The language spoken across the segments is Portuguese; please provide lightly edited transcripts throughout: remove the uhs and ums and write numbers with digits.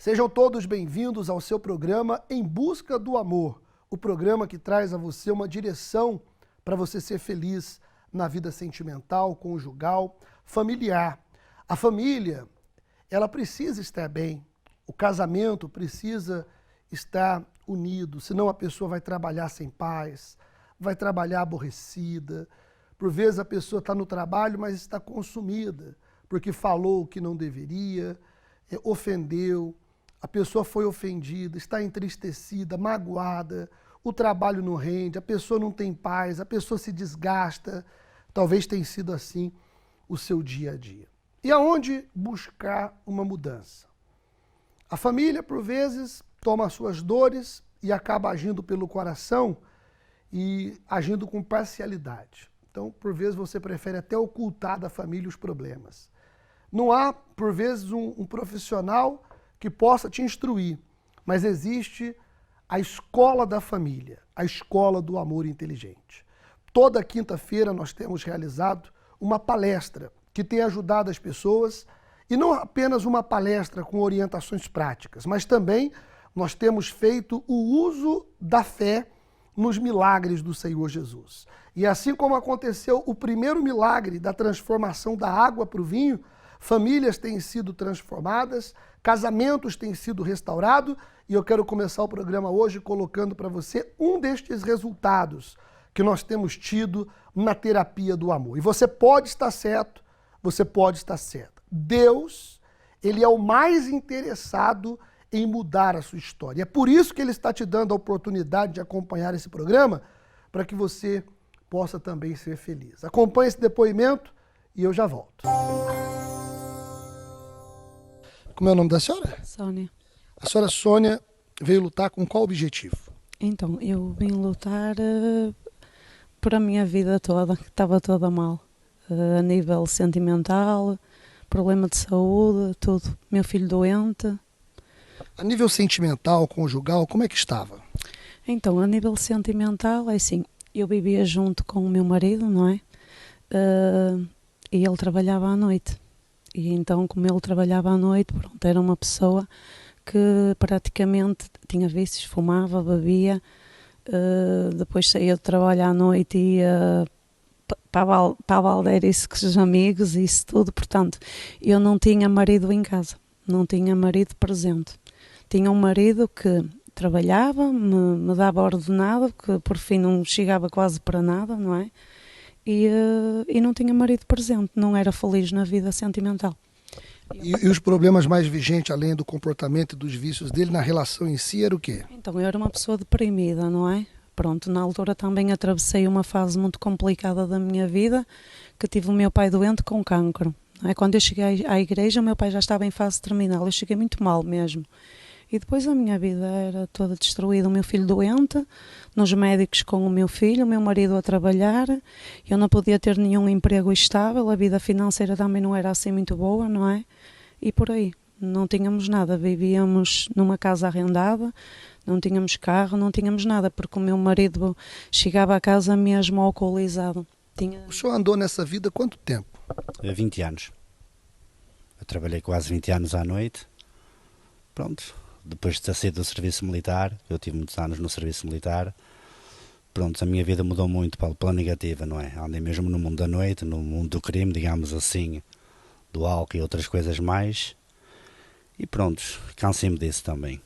Sejam todos bem-vindos ao seu programa Em Busca do Amor, o programa que traz a você uma direção para você ser feliz na vida sentimental, conjugal, familiar. A família, ela precisa estar bem, o casamento precisa estar unido, senão a pessoa vai trabalhar sem paz, vai trabalhar aborrecida. Por vezes a pessoa está no trabalho, mas está consumida, porque falou o que não deveria, ofendeu, a pessoa foi ofendida, está entristecida, magoada, o trabalho não rende, a pessoa não tem paz, a pessoa se desgasta. Talvez tenha sido assim o seu dia a dia. E aonde buscar uma mudança? A família, por vezes, toma as suas dores e acaba agindo pelo coração e agindo com parcialidade. Então, por vezes, você prefere até ocultar da família os problemas. Não há, por vezes, um profissional que possa te instruir, mas existe a escola da família, a escola do amor inteligente. Toda quinta-feira nós temos realizado uma palestra que tem ajudado as pessoas, e não apenas uma palestra com orientações práticas, mas também nós temos feito o uso da fé nos milagres do Senhor Jesus. E assim como aconteceu o primeiro milagre da transformação da água para o vinho, famílias têm sido transformadas, casamentos têm sido restaurados, e eu quero começar o programa hoje colocando para você um destes resultados que nós temos tido na terapia do amor. E você pode estar certo, você pode estar certa. Deus, Ele é o mais interessado em mudar a sua história. É por isso que Ele está te dando a oportunidade de acompanhar esse programa, para que você possa também ser feliz. Acompanhe esse depoimento e eu já volto. Como é o nome da senhora? Sônia. A senhora Sônia veio lutar com qual objetivo? Então, eu vim lutar por a minha vida toda, que estava toda mal. A nível sentimental, problema de saúde, tudo. Meu filho doente. A nível sentimental, conjugal, como é que estava? Então, a nível sentimental, é assim, eu vivia junto com o meu marido, não é? E ele trabalhava à noite. E então, como ele trabalhava à noite, pronto, era uma pessoa que praticamente tinha vícios, fumava, bebia, depois saía do trabalho à noite e ia para a Valdeirice com os amigos e isso tudo. Portanto, eu não tinha marido em casa, não tinha marido presente. Tinha um marido que trabalhava, me dava ordenado, que por fim não chegava quase para nada, não é? E não tinha marido presente, não era feliz na vida sentimental. E os problemas mais vigentes, além do comportamento e dos vícios dele, na relação em si, era o quê? Então, eu era uma pessoa deprimida, não é? Pronto, na altura também atravessei uma fase muito complicada da minha vida, que tive o meu pai doente com cancro. Não é? Quando eu cheguei à igreja, o meu pai já estava em fase terminal, eu cheguei muito mal mesmo. E depois a minha vida era toda destruída, o meu filho doente, nos médicos com o meu marido a trabalhar, eu não podia ter nenhum emprego estável, a vida financeira também não era assim muito boa, não é? E por aí, não tínhamos nada, vivíamos numa casa arrendada, não tínhamos carro, não tínhamos nada, porque o meu marido chegava a casa mesmo alcoolizado. O senhor andou nessa vida quanto tempo? 20 anos. Eu trabalhei quase 20 anos à noite, pronto. Depois de ter saído do serviço militar, eu tive muitos anos no serviço militar, pronto, a minha vida mudou muito pela negativa, não é? Andei mesmo no mundo da noite, no mundo do crime, digamos assim, do álcool e outras coisas mais, e pronto, cansei-me disso também.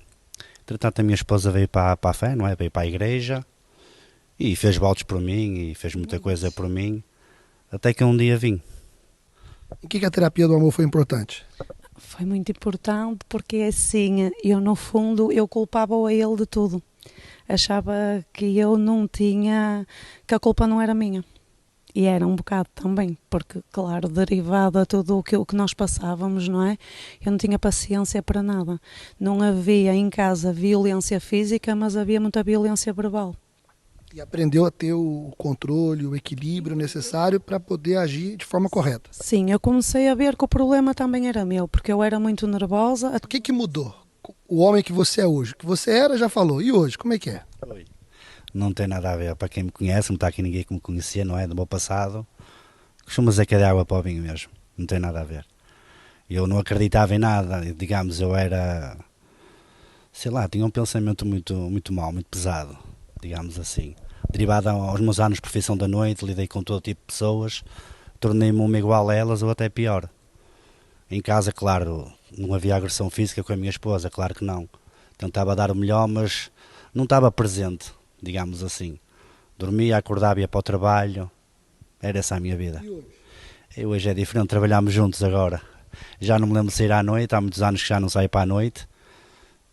Entretanto, a minha esposa veio para a fé, não é? Veio para a igreja, e fez votos por mim, e fez muita coisa por mim, até que um dia vim. Em que a terapia do amor foi importante? Foi muito importante porque assim, eu no fundo, eu culpava-o a ele de tudo. Achava que eu não tinha, que a culpa não era minha. E era um bocado também, porque claro, derivado a tudo o que nós passávamos, não é? Eu não tinha paciência para nada. Não havia em casa violência física, mas havia muita violência verbal. E aprendeu a ter o controle, o equilíbrio necessário para poder agir de forma correta. Sim, eu comecei a ver que o problema também era meu, porque eu era muito nervosa. O que mudou? O homem que você é hoje? O que você era, já falou. E hoje, como é que é? Não tem nada a ver, para quem me conhece, não está aqui ninguém que me conhecia, não é? Do meu passado, costumo dizer que é de água para o vinho mesmo, não tem nada a ver. Eu não acreditava em nada, digamos, eu era sei lá, tinha um pensamento muito mau, muito pesado, digamos assim. Derivado aos meus anos de profissão da noite, lidei com todo tipo de pessoas, tornei-me uma igual a elas ou até pior. Em casa, claro, não havia agressão física com a minha esposa, claro que não. Tentava dar o melhor, mas não estava presente, digamos assim. Dormia, acordava, ia para o trabalho, era essa a minha vida. E hoje é diferente, trabalhamos juntos agora. Já não me lembro de sair à noite, há muitos anos que já não saio para a noite.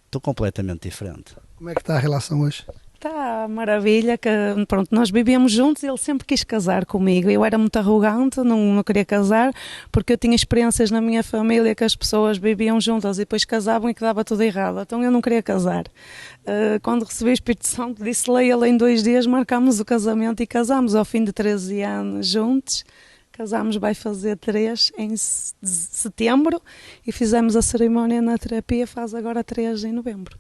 Estou completamente diferente. Como é que está a relação hoje? Está maravilha, que pronto, nós vivíamos juntos e ele sempre quis casar comigo. Eu era muito arrogante, não queria casar, porque eu tinha experiências na minha família que as pessoas viviam juntas e depois casavam e que dava tudo errado. Então eu não queria casar. Quando recebi o Espírito Santo, disse-lhe a ele em 2 dias, marcámos o casamento e casámos ao fim de 13 anos juntos. Casámos, vai fazer 3 em setembro e fizemos a cerimónia na terapia, faz agora 3 em novembro.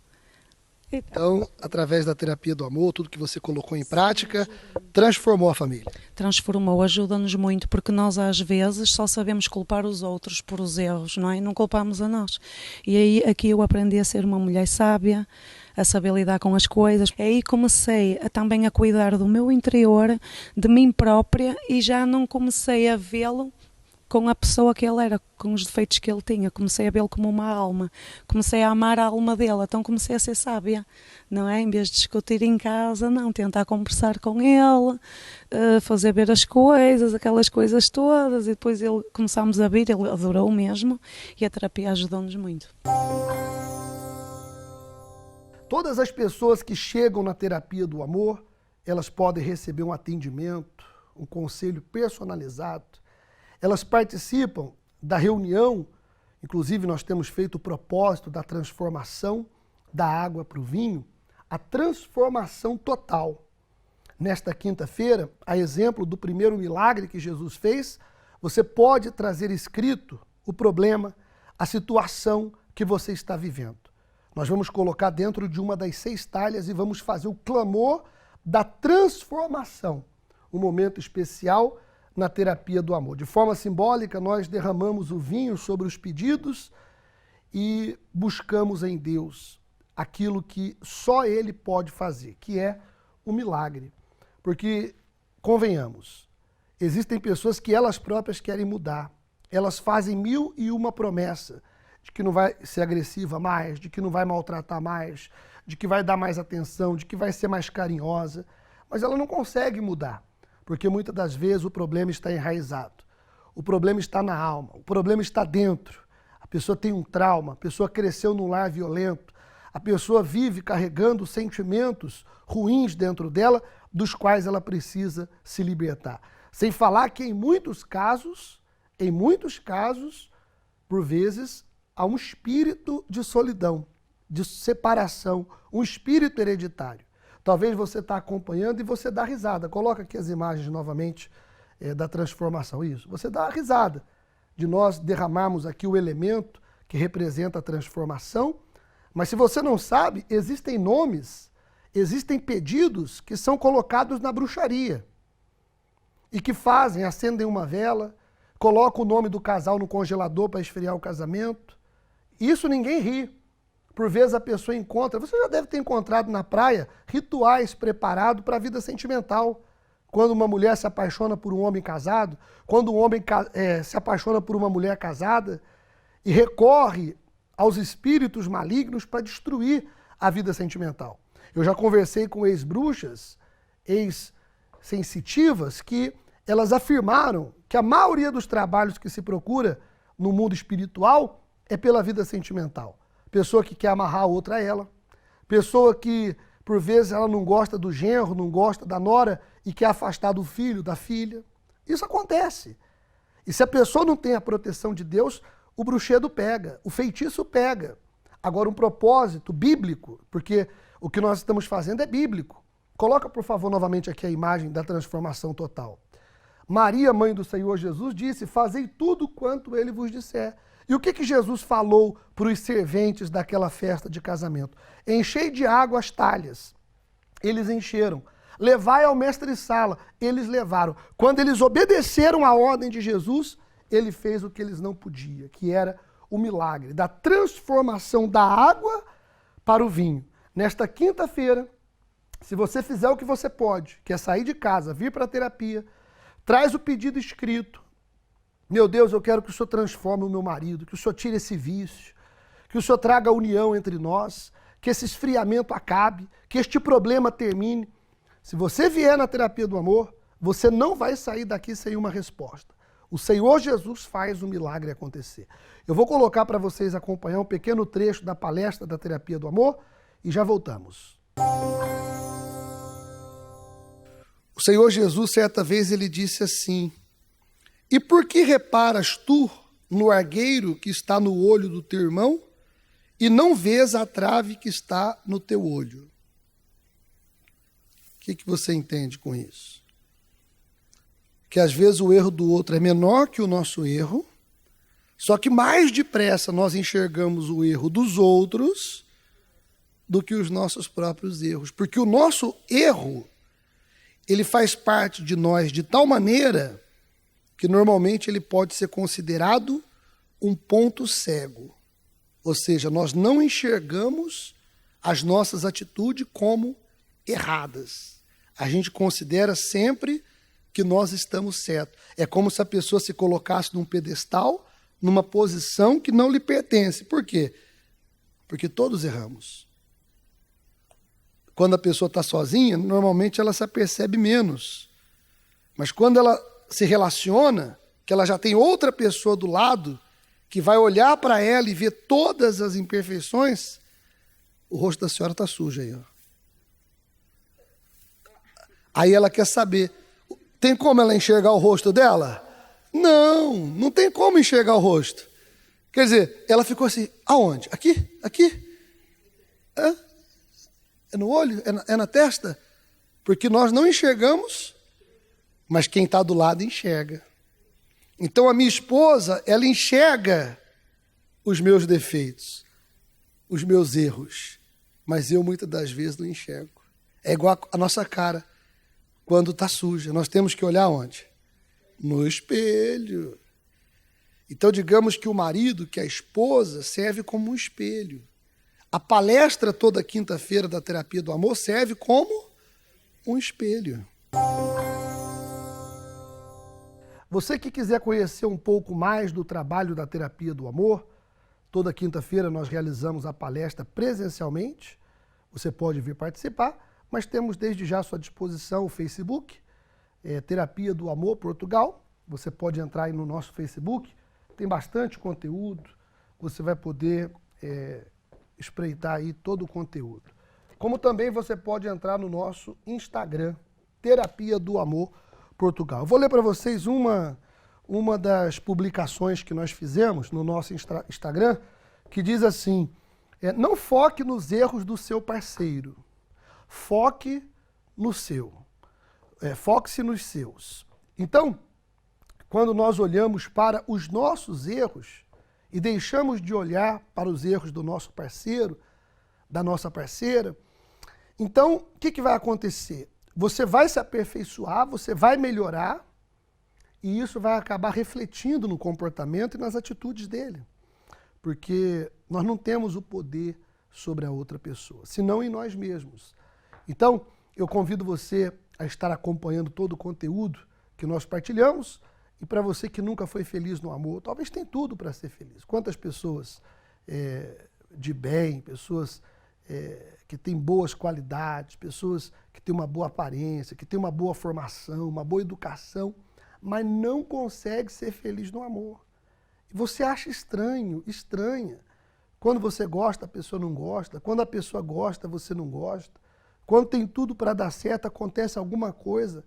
Então, através da terapia do amor, tudo que você colocou em prática, transformou a família. Transformou, ajuda-nos muito, porque nós às vezes só sabemos culpar os outros por os erros, não é? Não culpamos a nós. E aí aqui eu aprendi a ser uma mulher sábia, a saber lidar com as coisas. Aí comecei também a cuidar do meu interior, de mim própria, e já não comecei a vê-lo com a pessoa que ele era, com os defeitos que ele tinha. Comecei a vê-lo como uma alma. Comecei a amar a alma dele, então comecei a ser sábia, não é? Em vez de discutir em casa, não, tentar conversar com ele, fazer ver as coisas, aquelas coisas todas, e depois começámos a vir, ele adorou mesmo, e a terapia ajudou-nos muito. Todas as pessoas que chegam na terapia do amor, elas podem receber um atendimento, um conselho personalizado. Elas participam da reunião, inclusive nós temos feito o propósito da transformação da água para o vinho, a transformação total. Nesta quinta-feira, a exemplo do primeiro milagre que Jesus fez, você pode trazer escrito o problema, a situação que você está vivendo. Nós vamos colocar dentro de uma das 6 talhas e vamos fazer o clamor da transformação, um momento especial na terapia do amor. De forma simbólica, nós derramamos o vinho sobre os pedidos e buscamos em Deus aquilo que só Ele pode fazer, que é o milagre. Porque, convenhamos, existem pessoas que elas próprias querem mudar. Elas fazem 1001 promessa de que não vai ser agressiva mais, de que não vai maltratar mais, de que vai dar mais atenção, de que vai ser mais carinhosa, mas ela não consegue mudar. Porque muitas das vezes o problema está enraizado, o problema está na alma, o problema está dentro. A pessoa tem um trauma, a pessoa cresceu num lar violento, a pessoa vive carregando sentimentos ruins dentro dela, dos quais ela precisa se libertar. Sem falar que em muitos casos, por vezes, há um espírito de solidão, de separação, um espírito hereditário. Talvez você está acompanhando e você dá risada. Coloca aqui as imagens novamente da transformação. Isso, você dá risada de nós derramarmos aqui o elemento que representa a transformação. Mas se você não sabe, existem nomes, existem pedidos que são colocados na bruxaria. E que fazem, acendem uma vela, colocam o nome do casal no congelador para esfriar o casamento. Isso ninguém ri. Por vezes a pessoa encontra, você já deve ter encontrado na praia, rituais preparados para a vida sentimental. Quando uma mulher se apaixona por um homem casado, quando um homem se apaixona por uma mulher casada e recorre aos espíritos malignos para destruir a vida sentimental. Eu já conversei com ex-bruxas, ex-sensitivas, que elas afirmaram que a maioria dos trabalhos que se procura no mundo espiritual é pela vida sentimental. Pessoa que quer amarrar a outra a ela, pessoa que, por vezes, ela não gosta do genro, não gosta da nora e quer afastar do filho, da filha. Isso acontece. E se a pessoa não tem a proteção de Deus, o bruxedo pega, o feitiço pega. Agora, um propósito bíblico, porque o que nós estamos fazendo é bíblico. Coloca, por favor, novamente aqui a imagem da transformação total. Maria, mãe do Senhor Jesus, disse, fazei tudo quanto ele vos disser. E o que Jesus falou para os serventes daquela festa de casamento? Enchei de água as talhas. Eles encheram. Levai ao mestre-sala. Eles levaram. Quando eles obedeceram à ordem de Jesus, ele fez o que eles não podiam, que era o milagre da transformação da água para o vinho. Nesta quinta-feira, se você fizer o que você pode, que é sair de casa, vir para a terapia, traz o pedido escrito. Meu Deus, eu quero que o Senhor transforme o meu marido, que o Senhor tire esse vício, que o Senhor traga a união entre nós, que esse esfriamento acabe, que este problema termine. Se você vier na terapia do amor, você não vai sair daqui sem uma resposta. O Senhor Jesus faz o milagre acontecer. Eu vou colocar para vocês acompanhar um pequeno trecho da palestra da terapia do amor e já voltamos. O Senhor Jesus, certa vez, ele disse assim: e por que reparas tu no argueiro que está no olho do teu irmão e não vês a trave que está no teu olho? O que você entende com isso? Que às vezes o erro do outro é menor que o nosso erro, só que mais depressa nós enxergamos o erro dos outros do que os nossos próprios erros. Porque o nosso erro, ele faz parte de nós de tal maneira que normalmente ele pode ser considerado um ponto cego. Ou seja, nós não enxergamos as nossas atitudes como erradas. A gente considera sempre que nós estamos certos. É como se a pessoa se colocasse num pedestal, numa posição que não lhe pertence. Por quê? Porque todos erramos. Quando a pessoa está sozinha, normalmente ela se apercebe menos. Mas quando ela se relaciona, que ela já tem outra pessoa do lado, que vai olhar para ela e ver todas as imperfeições, o rosto da senhora está sujo aí, ó. Aí ela quer saber, tem como ela enxergar o rosto dela? Não, não tem como enxergar o rosto. Quer dizer, ela ficou assim, aonde? Aqui? Aqui? É no olho? É na testa? Porque nós não enxergamos, mas quem está do lado enxerga. Então a minha esposa, ela enxerga os meus defeitos, os meus erros, mas eu muitas das vezes não enxergo. É igual a nossa cara, quando está suja. Nós temos que olhar onde? No espelho. Então digamos que o marido, que a esposa, serve como um espelho. A palestra toda quinta-feira da terapia do amor serve como um espelho. Você que quiser conhecer um pouco mais do trabalho da terapia do amor, toda quinta-feira nós realizamos a palestra presencialmente. Você pode vir participar, mas temos desde já à sua disposição o Facebook, Terapia do Amor Portugal. Você pode entrar aí no nosso Facebook, tem bastante conteúdo, você vai poder espreitar aí todo o conteúdo. Como também você pode entrar no nosso Instagram, Terapia do Amor Portugal. Eu vou ler para vocês uma das publicações que nós fizemos no nosso Instagram, que diz assim, não foque nos erros do seu parceiro, foque no seu, foque-se nos seus. Então, quando nós olhamos para os nossos erros e deixamos de olhar para os erros do nosso parceiro, da nossa parceira, então o que vai acontecer? Você vai se aperfeiçoar, você vai melhorar e isso vai acabar refletindo no comportamento e nas atitudes dele. Porque nós não temos o poder sobre a outra pessoa, senão em nós mesmos. Então, eu convido você a estar acompanhando todo o conteúdo que nós partilhamos e para você que nunca foi feliz no amor, talvez tenha tudo para ser feliz. Quantas pessoas de bem, pessoas que têm boas qualidades, pessoas que têm uma boa aparência, que têm uma boa formação, uma boa educação, mas não consegue ser feliz no amor. E você acha estranho, estranha. Quando você gosta, a pessoa não gosta. Quando a pessoa gosta, você não gosta. Quando tem tudo para dar certo, acontece alguma coisa.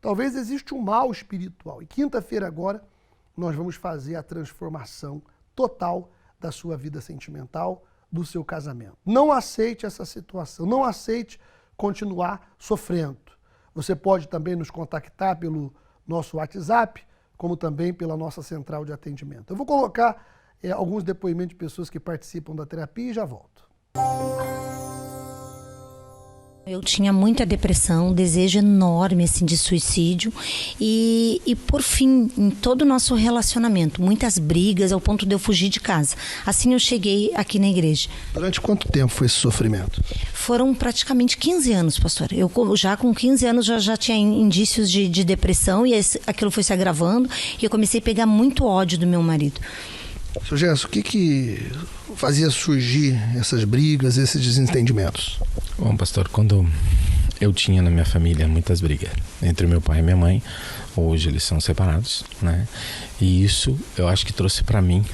Talvez exista um mal espiritual. E quinta-feira agora, nós vamos fazer a transformação total da sua vida sentimental, do seu casamento. Não aceite essa situação, não aceite continuar sofrendo. Você pode também nos contactar pelo nosso WhatsApp, como também pela nossa central de atendimento. Eu vou colocar alguns depoimentos de pessoas que participam da terapia e já volto. Eu tinha muita depressão, desejo enorme assim, de suicídio e por fim, em todo o nosso relacionamento, muitas brigas ao ponto de eu fugir de casa. Assim eu cheguei aqui na igreja. Durante quanto tempo foi esse sofrimento? Foram praticamente 15 anos, pastor. Eu já com 15 anos já tinha indícios de depressão e aquilo foi se agravando e eu comecei a pegar muito ódio do meu marido. Seu Gerson, o que fazia surgir essas brigas, esses desentendimentos? Bom, pastor, quando eu tinha na minha família muitas brigas entre meu pai e minha mãe, hoje eles são separados, né? E isso eu acho que trouxe para mim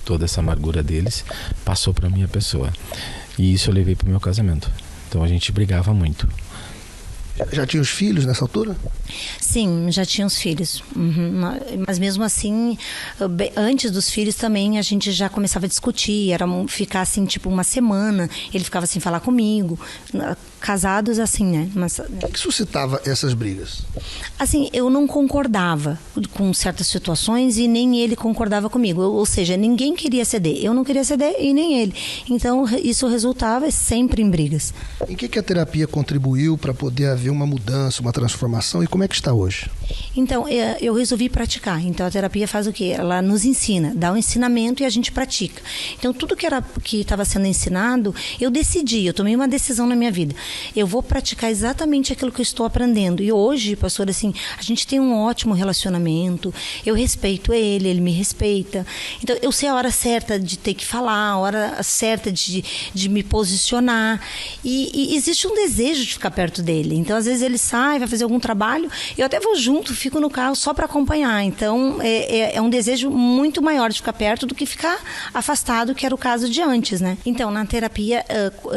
toda essa amargura deles, passou para minha pessoa. E isso eu levei para o meu casamento. Então a gente brigava muito. Já tinha os filhos nessa altura? Sim, já tinha os filhos. Mas mesmo assim, antes dos filhos também a gente já começava a discutir. Era ficar assim, tipo, uma semana. Ele ficava sem falar comigo. Casados assim, né? Mas, o que suscitava essas brigas? Assim, eu não concordava com certas situações e nem ele concordava comigo. Ou seja, ninguém queria ceder. Eu não queria ceder e nem ele. Então, isso resultava sempre em brigas. Em que a terapia contribuiu para poder haver uma mudança, uma transformação? E como é que está hoje? Então, eu resolvi praticar. Então, a terapia faz o quê? Ela nos ensina, dá um ensinamento e a gente pratica. Então, tudo que estava sendo ensinado, eu decidi, eu tomei uma decisão na minha vida. Eu vou praticar exatamente aquilo que eu estou aprendendo. E hoje, pastor, assim, a gente tem um ótimo relacionamento, eu respeito ele, ele me respeita. Então, eu sei a hora certa de ter que falar, a hora certa de me posicionar. E existe um desejo de ficar perto dele. Então, às vezes ele sai, vai fazer algum trabalho, eu até vou junto, fico no carro só para acompanhar. Então, é um desejo muito maior de ficar perto do que ficar afastado, que era o caso de antes, né? Então, na terapia,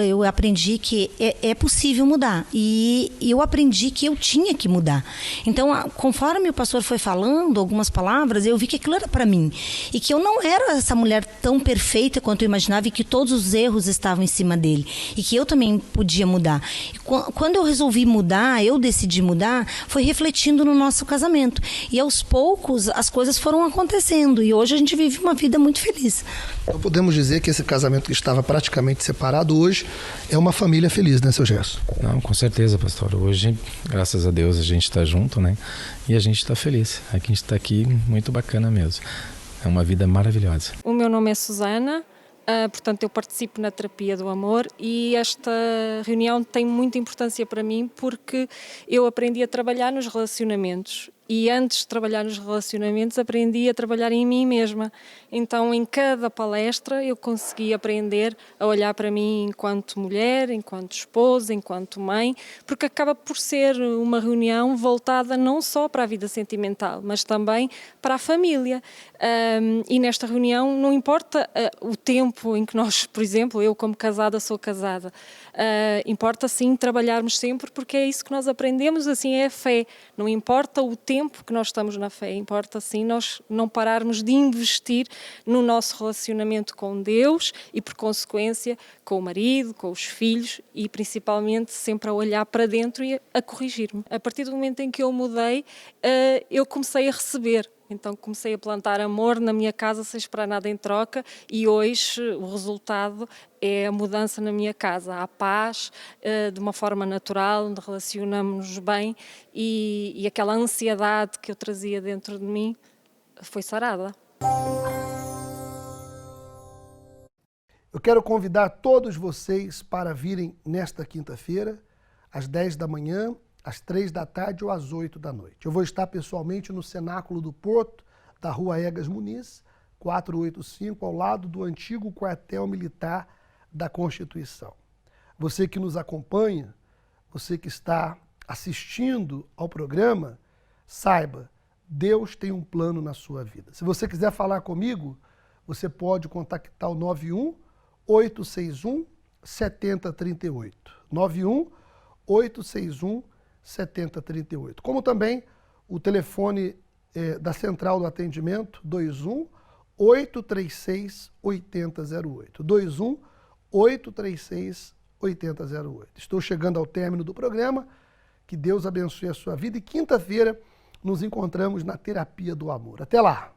eu aprendi que é possível mudar. E eu aprendi que eu tinha que mudar. Então, conforme o pastor foi falando algumas palavras, eu vi que aquilo era para mim. E que eu não era essa mulher tão perfeita quanto eu imaginava e que todos os erros estavam em cima dele. E que eu também podia mudar. E quando eu resolvi mudar, eu decidi mudar, foi refletindo no nosso casamento. E aos poucos, as coisas foram acontecendo. E hoje a gente vive uma vida muito feliz. Então podemos dizer que esse casamento que estava praticamente separado, hoje é uma família feliz, né, seu Gerson? Não, com certeza, pastor. Hoje, graças a Deus, a gente está junto, né? E a gente está feliz. A gente está aqui, muito bacana mesmo. É uma vida maravilhosa. O meu nome é Susana. Portanto, eu participo na terapia do amor e esta reunião tem muita importância para mim porque eu aprendi a trabalhar nos relacionamentos e antes de trabalhar nos relacionamentos aprendi a trabalhar em mim mesma. Então, em cada palestra eu consegui aprender a olhar para mim enquanto mulher, enquanto esposa, enquanto mãe, porque acaba por ser uma reunião voltada não só para a vida sentimental, mas também para a família. E nesta reunião não importa o tempo em que nós, por exemplo, eu como casada sou casada, importa sim trabalharmos sempre porque é isso que nós aprendemos, assim é a fé. Não importa o tempo que nós estamos na fé, importa sim nós não pararmos de investir no nosso relacionamento com Deus e por consequência com o marido, com os filhos e principalmente sempre a olhar para dentro e a corrigir-me. A partir do momento em que eu mudei, eu comecei a receber. Então comecei a plantar amor na minha casa sem esperar nada em troca e hoje o resultado é a mudança na minha casa. Há paz, de uma forma natural, relacionamos-nos bem e aquela ansiedade que eu trazia dentro de mim foi sarada. Eu quero convidar todos vocês para virem nesta quinta-feira, às 10 da manhã, às 3 da tarde ou às 8 da noite. Eu vou estar pessoalmente no Cenáculo do Porto, da Rua Egas Muniz, 485, ao lado do antigo quartel militar da Constituição. Você que nos acompanha, você que está assistindo ao programa, saiba, Deus tem um plano na sua vida. Se você quiser falar comigo, você pode contactar o 91-861-7038. 91-861-7038. Como também o telefone da Central do Atendimento, 21-836-8008. 21-836-8008. Estou chegando ao término do programa. Que Deus abençoe a sua vida e quinta-feira nos encontramos na Terapia do Amor. Até lá!